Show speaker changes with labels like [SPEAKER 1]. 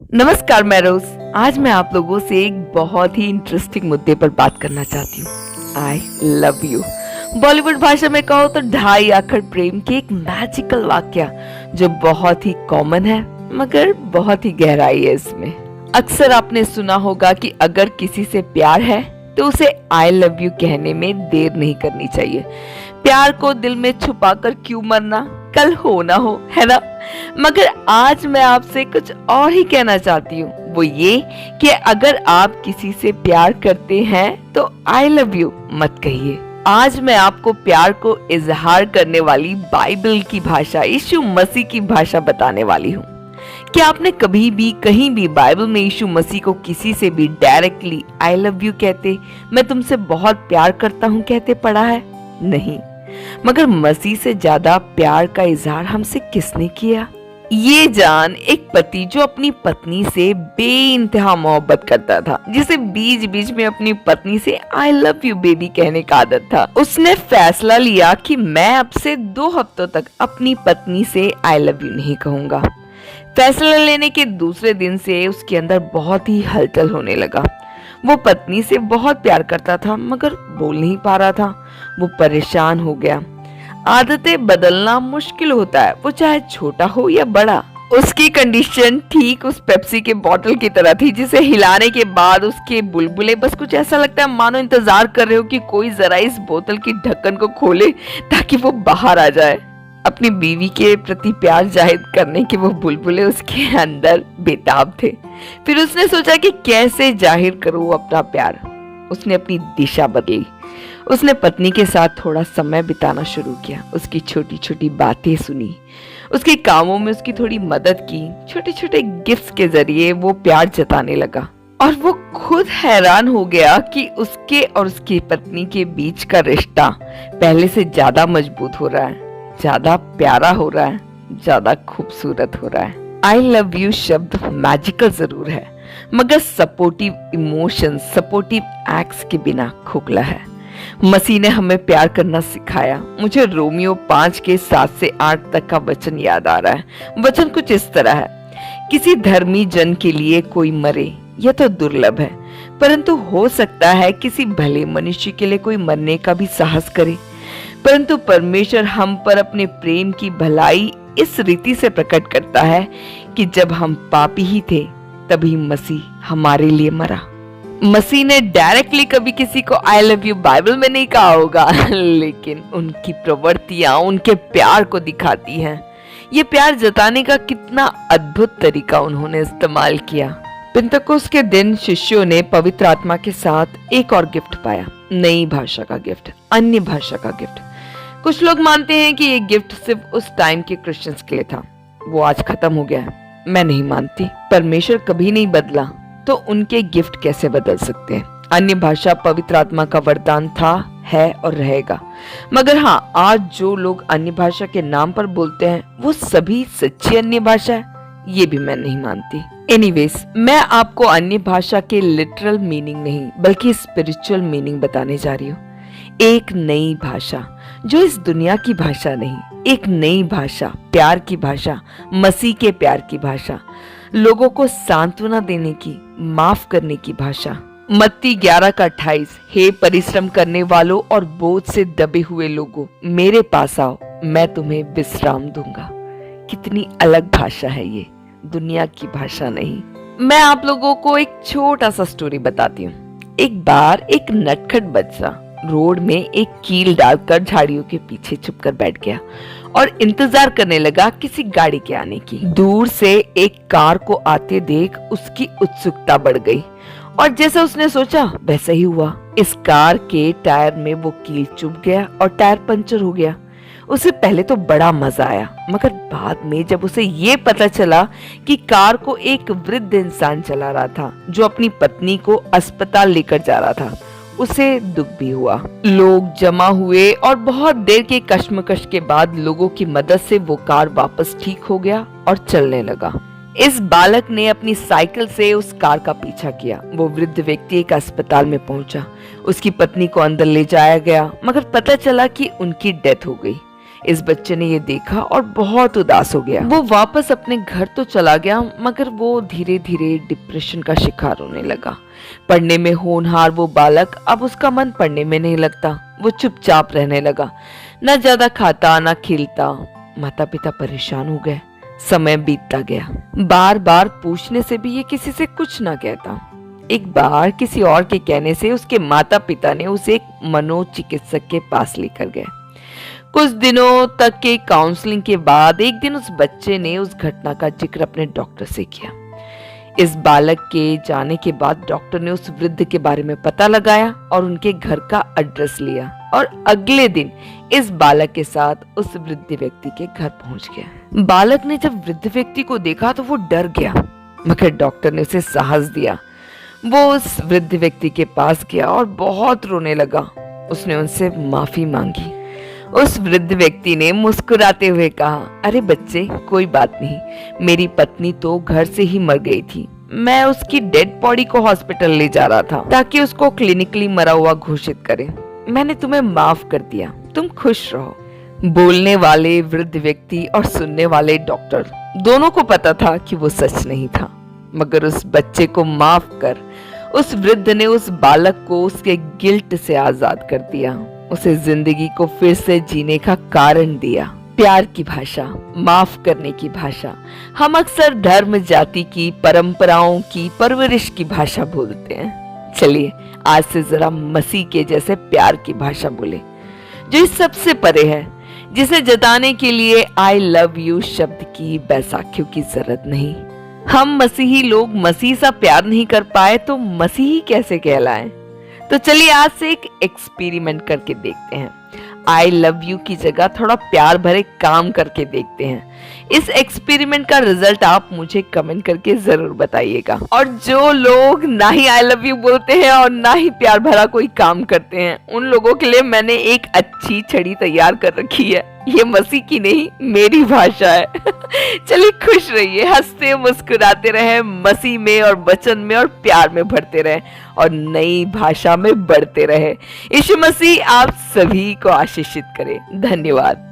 [SPEAKER 1] नमस्कार, मैं रोज। आज मैं आप लोगों से एक बहुत ही इंटरेस्टिंग मुद्दे पर बात करना चाहती हूँ। I love you. बॉलीवुड भाषा में कहो तो ढाई आखड़ प्रेम की एक मैजिकल वाक्य जो बहुत ही कॉमन है मगर बहुत ही गहराई है इसमें। अक्सर आपने सुना होगा कि अगर किसी से प्यार है तो उसे आई लव यू कहने में देर नहीं करनी चाहिए। प्यार को दिल में छुपाकर क्यों मरना, कल हो ना हो, है ना। मगर आज मैं आपसे कुछ और ही कहना चाहती हूँ, वो ये कि अगर आप किसी से प्यार करते हैं तो आई लव यू मत कहिए। आज मैं आपको प्यार को इजहार करने वाली बाइबल की भाषा, यीशु मसीह की भाषा बताने वाली हूँ। क्या आपने कभी भी कहीं भी बाइबल में यीशु मसीह को किसी से भी डायरेक्टली आई लव यू कहते, मैं तुमसे बहुत प्यार करता हूँ कहते पढ़ा है? नहीं। मगर मसीह से ज्यादा प्यार का इजहार हमसे किसने किया? ये जान एक पति जो अपनी पत्नी से बेइंतहा मोहब्बत करता था, जिसे बीच बीच में अपनी पत्नी से आई लव यू बेबी कहने का आदत था, उसने फैसला लिया कि मैं अब से 2 हफ्तों तक अपनी पत्नी से आई लव यू नहीं कहूंगा। फैसला लेने के दूसरे दिन से उसके अंदर बहुत ही हलचल होने लगा। वो पत्नी से बहुत प्यार करता था मगर बोल नहीं पा रहा था। वो परेशान हो गया। आदतें बदलना मुश्किल होता है, वो चाहे छोटा हो या बड़ा। उसकी कंडीशन ठीक उस पेप्सी के बोतल की तरह थी जिसे हिलाने के बाद उसके बुलबुले बस कुछ ऐसा लगता है मानो इंतजार कर रहे हो कि कोई जरा इस बोतल की ढक्कन को खोले ताकि वो बाहर आ जाए। अपनी बीवी के प्रति प्यार जाहिर करने के वो बुलबुले उसके अंदर बेताब थे। फिर उसने सोचा कि कैसे जाहिर करूं अपना प्यार। उसने अपनी दिशा बदली। उसने पत्नी के साथ थोड़ा समय बिताना शुरू किया, उसकी छोटी छोटी बातें सुनी, उसके कामों में उसकी थोड़ी मदद की। छोटे छोटे गिफ्ट्स के जरिए वो प्यार जताने लगा और वो खुद हैरान हो गया कि उसके और उसकी पत्नी के बीच का रिश्ता पहले से ज्यादा मजबूत हो रहा है, ज्यादा प्यारा हो रहा है, ज्यादा खूबसूरत हो रहा है। आई लव यू शब्द मैजिकल जरूर है मगर सपोर्टिव इमोशंस, सपोर्टिव एक्ट्स के बिना खोखला है। मसीह ने हमें प्यार करना सिखाया। मुझे रोमियो 5 के 7 से 8 तक का वचन याद आ रहा है। वचन कुछ इस तरह है, किसी धर्मी जन के लिए कोई मरे यह तो दुर्लभ है, परंतु हो सकता है किसी भले मनुष्य के लिए कोई मरने का भी साहस करे। परंतु परमेश्वर हम पर अपने प्रेम की भलाई इस रीति से प्रकट करता है कि जब हम पापी ही थे तभी मसीह हमारे लिए मरा। मसीह ने डायरेक्टली कभी किसी को आई लव यू बाइबल में नहीं कहा होगा लेकिन उनकी प्रवृत्तियां उनके प्यार को दिखाती हैं। ये प्यार जताने का कितना अद्भुत तरीका उन्होंने इस्तेमाल किया। पिंतकुस्त के दिन शिष्यों ने पवित्र आत्मा के साथ एक और गिफ्ट पाया, नई भाषा का गिफ्ट, अन्य भाषा का गिफ्ट। कुछ लोग मानते हैं कि ये गिफ्ट सिर्फ उस टाइम के क्रिश्चियंस के लिए था, वो आज खत्म हो गया है। मैं नहीं मानती। परमेश्वर कभी नहीं बदला तो उनके गिफ्ट कैसे बदल सकते हैं? अन्य भाषा पवित्र आत्मा का वरदान था, है और रहेगा। मगर हाँ, आज जो लोग अन्य भाषा के नाम पर बोलते हैं वो सभी सच्ची अन्य भाषा है, ये भी मैं नहीं मानती। एनीवेज, मैं आपको अन्य भाषा के लिटरल मीनिंग नहीं बल्कि स्पिरिचुअल मीनिंग बताने जा रही हूँ। एक नई भाषा जो इस दुनिया की भाषा नहीं, एक नई भाषा, प्यार की भाषा, मसीह के प्यार की भाषा, लोगों को सांत्वना देने की, माफ करने की भाषा। मत्ती 11:28, हे परिश्रम करने वालों और बोझ से दबे हुए लोगों, मेरे पास आओ, मैं तुम्हें विश्राम दूंगा। कितनी अलग भाषा है ये, दुनिया की भाषा नहीं। मैं आप लोगों को एक छोटा सा स्टोरी बताती हूँ। एक बार एक नटखट बच्चा रोड में एक कील डालकर झाड़ियों के पीछे छुपकर बैठ गया और इंतजार करने लगा किसी गाड़ी के आने की। दूर से एक कार को आते देख उसकी उत्सुकता बढ़ गई और जैसा उसने सोचा वैसा ही हुआ। इस कार के टायर में वो कील चुभ गया और टायर पंचर हो गया। उसे पहले तो बड़ा मजा आया मगर बाद में जब उसे ये पता चला कि कार को एक वृद्ध इंसान चला रहा था जो अपनी पत्नी को अस्पताल लेकर जा रहा था, उसे दुख भी हुआ। लोग जमा हुए और बहुत देर के कश्मकश के बाद लोगों की मदद से वो कार वापस ठीक हो गया और चलने लगा। इस बालक ने अपनी साइकिल से उस कार का पीछा किया। वो वृद्ध व्यक्ति एक अस्पताल में पहुंचा। उसकी पत्नी को अंदर ले जाया गया मगर पता चला कि उनकी डेथ हो गई। इस बच्चे ने ये देखा और बहुत उदास हो गया। वो वापस अपने घर तो चला गया, मगर वो धीरे धीरे डिप्रेशन का शिकार होने लगा। पढ़ने में होनहार वो बालक, अब उसका मन पढ़ने में नहीं लगता। वो चुपचाप रहने लगा, न ज्यादा खाता न खेलता। माता पिता परेशान हो गए। समय बीतता गया। बार बार पूछने से भी ये किसी से कुछ ना कहता। एक बार किसी और के कहने से उसके माता पिता ने उसे एक मनोचिकित्सक के पास लेकर गए। कुछ दिनों तक के काउंसलिंग के बाद एक दिन उस बच्चे ने उस घटना का जिक्र अपने डॉक्टर से किया। इस बालक के जाने के बाद डॉक्टर ने उस वृद्ध के बारे में पता लगाया और उनके घर का एड्रेस लिया और अगले दिन इस बालक के साथ उस वृद्ध व्यक्ति के घर पहुंच गया। बालक ने जब वृद्ध व्यक्ति को देखा तो वो डर गया, मगर डॉक्टर ने उसे साहस दिया। वो उस वृद्ध व्यक्ति के पास गया और बहुत रोने लगा। उसने उनसे माफी मांगी। उस वृद्ध व्यक्ति ने मुस्कुराते हुए कहा, अरे बच्चे, कोई बात नहीं, मेरी पत्नी तो घर से ही मर गई थी। मैं उसकी डेड बॉडी को हॉस्पिटल ले जा रहा था ताकि उसको क्लिनिकली मरा हुआ घोषित करें। मैंने तुम्हें माफ कर दिया, तुम खुश रहो। बोलने वाले वृद्ध व्यक्ति और सुनने वाले डॉक्टर दोनों को पता था कि वो सच नहीं था, मगर उस बच्चे को माफ कर उस वृद्ध ने उस बालक को उसके गिल्ट से आजाद कर दिया। उसे जिंदगी को फिर से जीने का कारण दिया। प्यार की भाषा, माफ करने की भाषा हम अक्सर धर्म, जाति की, परंपराओं की, परवरिश की भाषा बोलते हैं। चलिए आज से जरा मसीह के जैसे प्यार की भाषा बोले, जो इस सबसे परे है, जिसे जताने के लिए आई लव यू शब्द की, बैसाखियों की जरूरत नहीं। हम मसीही लोग मसीह सा प्यार नहीं कर पाए तो मसीही कैसे कहलाएं? तो चलिए आज से एक एक्सपेरिमेंट करके देखते हैं। आई लव यू की जगह थोड़ा प्यार भरे काम करके देखते हैं। इस एक्सपेरिमेंट का रिजल्ट आप मुझे कमेंट करके जरूर बताइएगा। और जो लोग ना ही आई लव यू बोलते हैं और ना ही प्यार भरा कोई काम करते हैं, उन लोगों के लिए मैंने एक अच्छी छड़ी तैयार कर रखी है। ये मसीह की नहीं, मेरी भाषा है। चलिए खुश रहिए, हंसते मुस्कुराते रहे, मसीह में और वचन में और प्यार में भरते रहे और नई भाषा में बढ़ते रहे। यीशु मसीह आप सभी को आशीषित करे। धन्यवाद।